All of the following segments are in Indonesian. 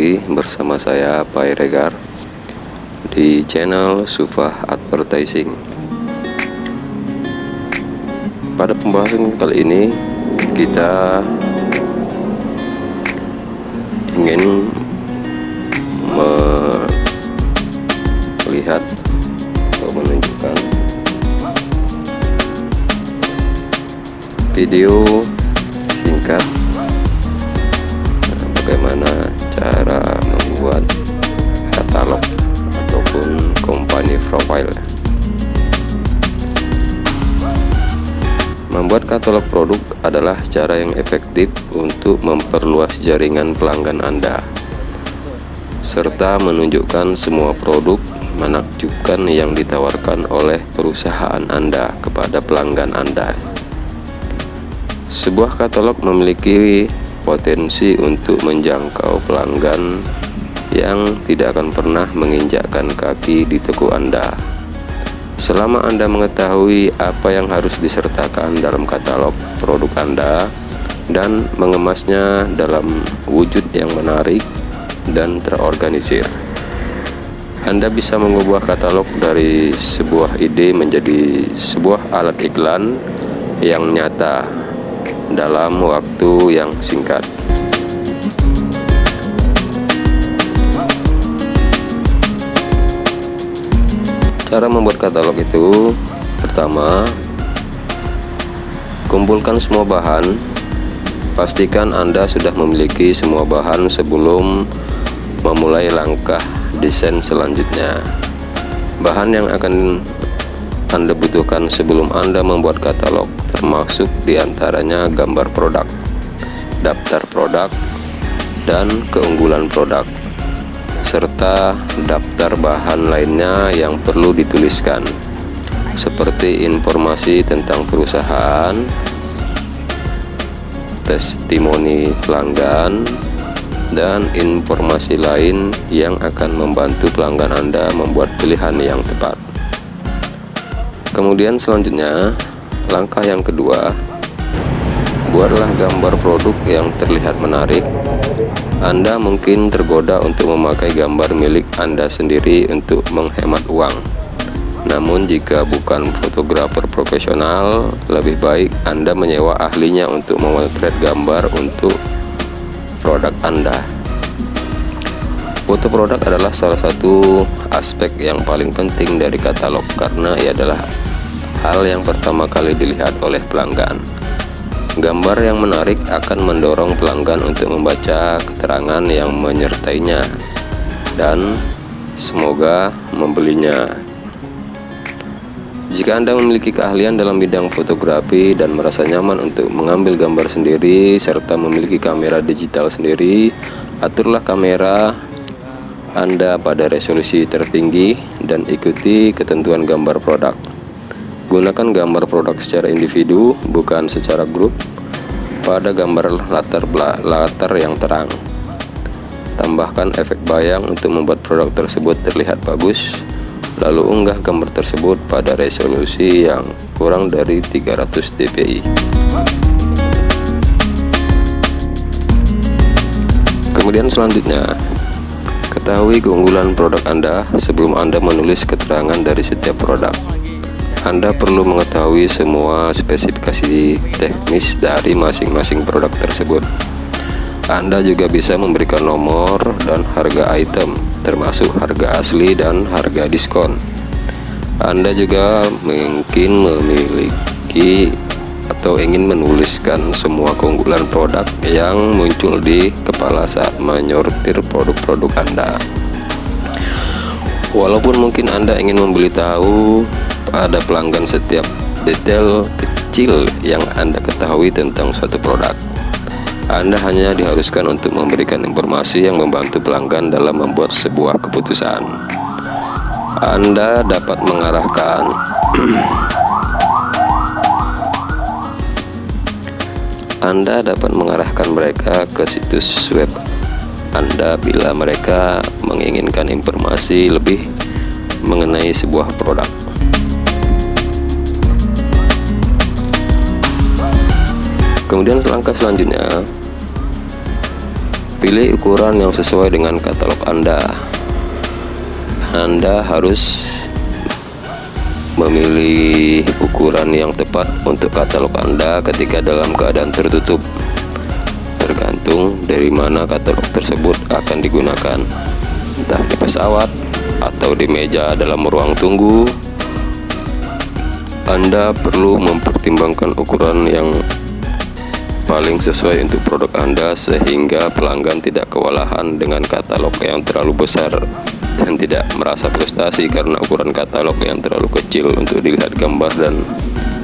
lagi bersama saya Pak Regar di channel Sufah Advertising. Pada pembahasan kali ini kita ingin melihat atau menunjukkan video singkat bagaimana cara membuat katalog ataupun company profile. Membuat katalog produk adalah cara yang efektif untuk memperluas jaringan pelanggan Anda serta menunjukkan semua produk menakjubkan yang ditawarkan oleh perusahaan Anda kepada pelanggan Anda. Sebuah katalog memiliki potensi untuk menjangkau pelanggan yang tidak akan pernah menginjakkan kaki di toko Anda. Selama Anda mengetahui apa yang harus disertakan dalam katalog produk Anda dan mengemasnya dalam wujud yang menarik dan terorganisir, Anda bisa mengubah katalog dari sebuah ide menjadi sebuah alat iklan yang nyata dalam waktu yang singkat. Cara membuat katalog itu, pertama, kumpulkan semua bahan. Pastikan Anda sudah memiliki semua bahan sebelum memulai langkah desain selanjutnya. Bahan yang akan Anda butuhkan sebelum Anda membuat katalog termasuk diantaranya gambar produk, daftar produk, dan keunggulan produk, serta daftar bahan lainnya yang perlu dituliskan, seperti informasi tentang perusahaan, testimoni pelanggan, dan informasi lain yang akan membantu pelanggan Anda membuat pilihan yang tepat. Kemudian selanjutnya, langkah yang kedua, buatlah gambar produk yang terlihat menarik. Anda mungkin tergoda untuk memakai gambar milik Anda sendiri untuk menghemat uang. Namun jika bukan fotografer profesional, lebih baik Anda menyewa ahlinya untuk memotret gambar untuk produk Anda. Foto produk adalah salah satu aspek yang paling penting dari katalog karena ia adalah hal yang pertama kali dilihat oleh pelanggan. Gambar yang menarik akan mendorong pelanggan untuk membaca keterangan yang menyertainya dan semoga membelinya. Jika Anda memiliki keahlian dalam bidang fotografi dan merasa nyaman untuk mengambil gambar sendiri serta memiliki kamera digital sendiri, aturlah kamera Anda pada resolusi tertinggi dan ikuti ketentuan gambar produk. Gunakan gambar produk secara individu, bukan secara grup. Pada gambar latar yang terang, tambahkan efek bayang untuk membuat produk tersebut terlihat bagus. Lalu unggah gambar tersebut pada resolusi yang kurang dari 300 dpi. Kemudian selanjutnya, ketahui keunggulan produk Anda sebelum Anda menulis keterangan dari setiap produk. Anda perlu mengetahui semua spesifikasi teknis dari masing-masing produk tersebut. Anda juga bisa memberikan nomor dan harga item, termasuk harga asli dan harga diskon. Anda juga mungkin memiliki atau ingin menuliskan semua keunggulan produk yang muncul di kepala saat menyortir produk-produk Anda. Walaupun mungkin Anda ingin memberitahu pada pelanggan setiap detail kecil yang Anda ketahui tentang suatu produk, Anda hanya diharuskan untuk memberikan informasi yang membantu pelanggan dalam membuat sebuah keputusan. Anda dapat mengarahkan mereka ke situs web Anda bila mereka menginginkan informasi lebih mengenai sebuah produk. Kemudian langkah selanjutnya, Pilih ukuran yang sesuai dengan katalog Anda. Anda harus memilih ukuran yang tepat untuk katalog Anda ketika dalam keadaan tertutup, tergantung dari mana katalog tersebut akan digunakan, entah di pesawat atau di meja dalam ruang tunggu. Anda perlu mempertimbangkan ukuran yang paling sesuai untuk produk Anda sehingga pelanggan tidak kewalahan dengan katalog yang terlalu besar dan tidak merasa frustasi karena ukuran katalog yang terlalu kecil untuk dilihat gambar dan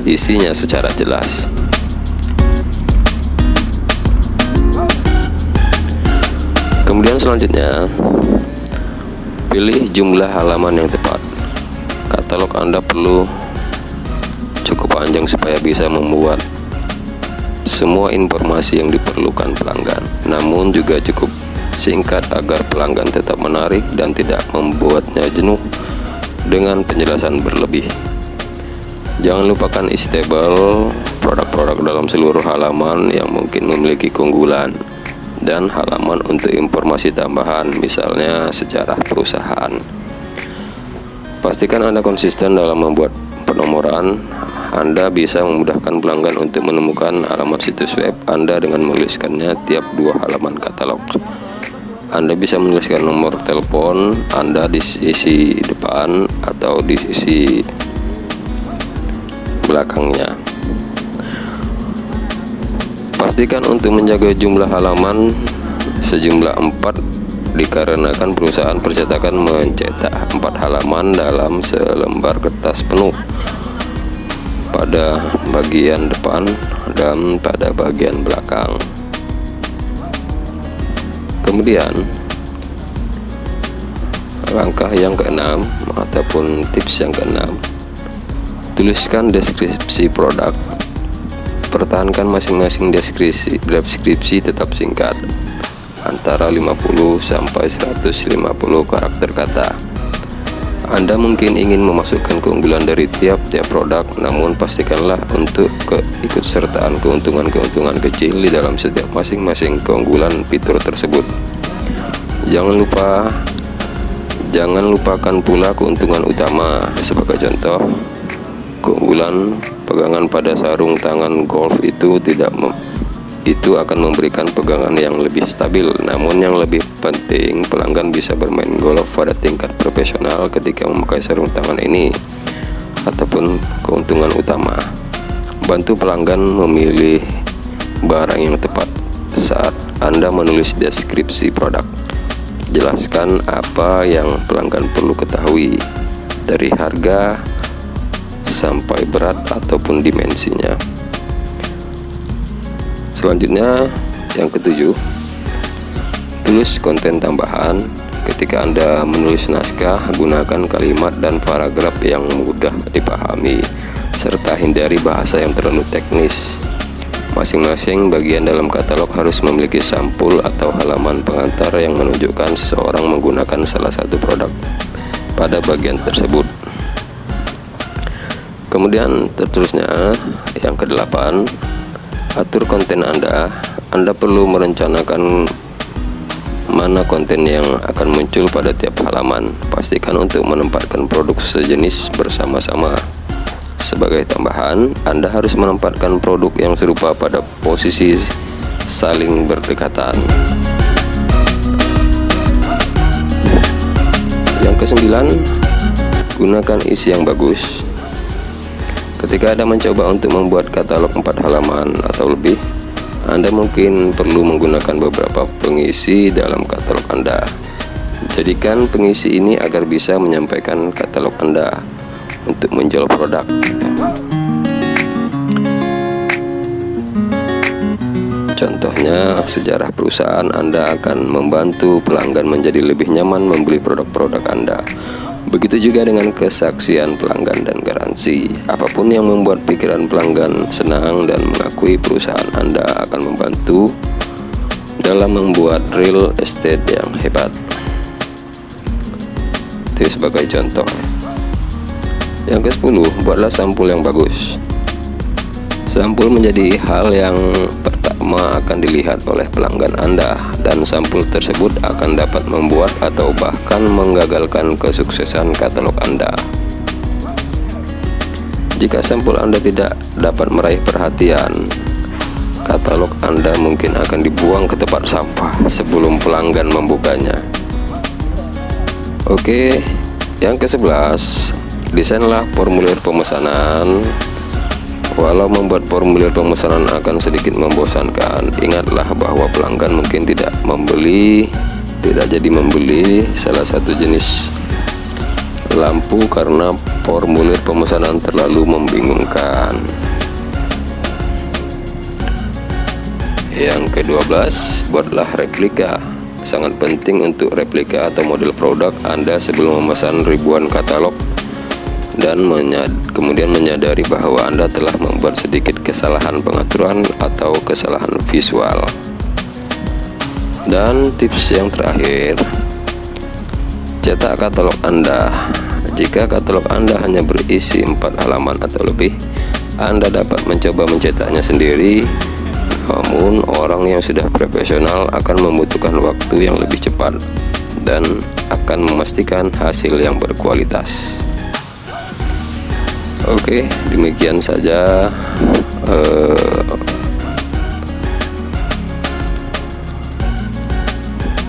isinya secara jelas. Kemudian selanjutnya, pilih jumlah halaman yang tepat. Katalog Anda perlu cukup panjang supaya bisa membuat semua informasi yang diperlukan pelanggan, namun juga cukup singkat agar pelanggan tetap menarik dan tidak membuatnya jenuh dengan penjelasan berlebih. Jangan lupakan istable produk-produk dalam seluruh halaman yang mungkin memiliki keunggulan dan halaman untuk informasi tambahan, misalnya sejarah perusahaan. Pastikan Anda konsisten dalam membuat penomoran. Anda bisa memudahkan pelanggan untuk menemukan alamat situs web Anda dengan menuliskannya tiap 2 halaman katalog. Anda bisa menuliskan nomor telepon Anda di sisi depan atau di sisi belakangnya. Pastikan untuk menjaga jumlah halaman sejumlah 4 dikarenakan perusahaan percetakan mencetak 4 halaman dalam selembar kertas penuh pada bagian depan dan pada bagian belakang. Kemudian langkah yang keenam ataupun tips yang keenam, tuliskan deskripsi produk. Pertahankan masing-masing deskripsi tetap singkat, antara 50 sampai 150 karakter kata. Anda mungkin ingin memasukkan keunggulan dari tiap-tiap produk, namun pastikanlah untuk keikutsertaan keuntungan-keuntungan kecil di dalam setiap masing-masing keunggulan fitur tersebut. Jangan lupakan pula keuntungan utama. Sebagai contoh, keunggulan pegangan pada sarung tangan golf itu akan memberikan pegangan yang lebih stabil. Namun yang lebih penting, pelanggan bisa bermain golf pada tingkat profesional ketika memakai sarung tangan ini. Ataupun keuntungan utama, bantu pelanggan memilih barang yang tepat saat Anda menulis deskripsi produk. Jelaskan apa yang pelanggan perlu ketahui, dari harga sampai berat ataupun dimensinya. Selanjutnya, yang ketujuh, tulis konten tambahan. Ketika Anda menulis naskah, gunakan kalimat dan paragraf yang mudah dipahami, serta hindari bahasa yang terlalu teknis. Masing-masing bagian dalam katalog harus memiliki sampul atau halaman pengantar yang menunjukkan seseorang menggunakan salah satu produk pada bagian tersebut. Kemudian terusnya, yang kedelapan, atur konten Anda. Anda perlu merencanakan mana konten yang akan muncul pada tiap halaman. Pastikan untuk menempatkan produk sejenis bersama-sama. Sebagai tambahan, Anda harus menempatkan produk yang serupa pada posisi saling berdekatan. Yang kesembilan, gunakan isi yang bagus. Ketika Anda mencoba untuk membuat katalog 4 halaman atau lebih, Anda mungkin perlu menggunakan beberapa pengisi dalam katalog Anda. Jadikan pengisi ini agar bisa menyampaikan katalog Anda untuk menjual produk. Contohnya, sejarah perusahaan Anda akan membantu pelanggan menjadi lebih nyaman membeli produk-produk Anda. Begitu juga dengan kesaksian pelanggan dan garansi. Apapun yang membuat pikiran pelanggan senang dan mengakui perusahaan Anda akan membantu dalam membuat real estate yang hebat. Itu sebagai contoh. Yang ke-10, buatlah sampul yang bagus. Sampul menjadi hal yang pertama akan dilihat oleh pelanggan Anda, dan sampul tersebut akan dapat membuat atau bahkan menggagalkan kesuksesan katalog Anda. Jika sampul Anda tidak dapat meraih perhatian, katalog Anda mungkin akan dibuang ke tempat sampah sebelum pelanggan membukanya. Oke, yang ke-11, desainlah formulir pemesanan. Walau membuat formulir pemesanan akan sedikit membosankan, ingatlah bahwa pelanggan mungkin tidak jadi membeli salah satu jenis lampu karena formulir pemesanan terlalu membingungkan. Yang ke-12, buatlah replika. Sangat penting untuk replika atau model produk Anda sebelum memesan ribuan katalog dan kemudian menyadari bahwa Anda telah membuat sedikit kesalahan pengaturan atau kesalahan visual. Dan tips yang terakhir, cetak katalog Anda. Jika katalog Anda hanya berisi 4 halaman atau lebih, Anda dapat mencoba mencetaknya sendiri. Namun orang yang sudah profesional akan membutuhkan waktu yang lebih cepat dan akan memastikan hasil yang berkualitas. Oke, demikian saja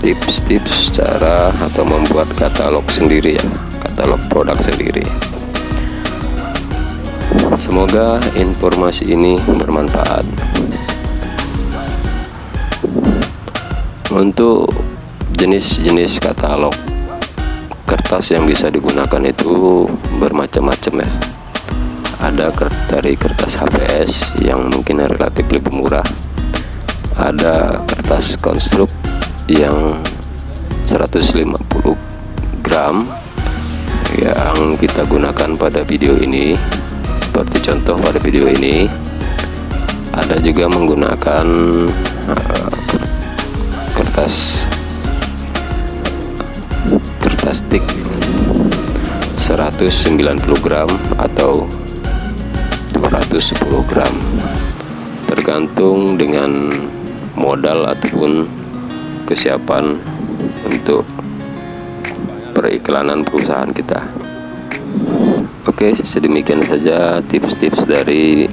tips-tips cara atau membuat katalog sendiri ya, katalog produk sendiri. Semoga informasi ini bermanfaat. Untuk jenis-jenis katalog kertas yang bisa digunakan itu bermacam-macam ya. Ada dari kertas HVS yang mungkin relatif lebih murah, ada kertas konstruk yang 150 gram yang kita gunakan pada video ini, seperti contoh pada video ini. Ada juga menggunakan kertas stick 190 gram atau 210 gram, tergantung dengan modal ataupun kesiapan untuk periklanan perusahaan kita. Oke, sedemikian saja tips-tips dari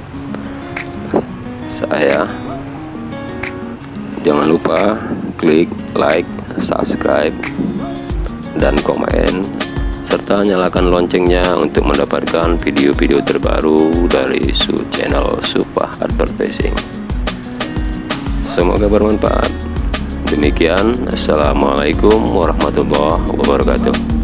saya. Jangan lupa klik like, subscribe, dan komen, serta nyalakan loncengnya untuk mendapatkan video-video terbaru dari channel Supah Advertising. Semoga bermanfaat. Demikian, assalamualaikum warahmatullahi wabarakatuh.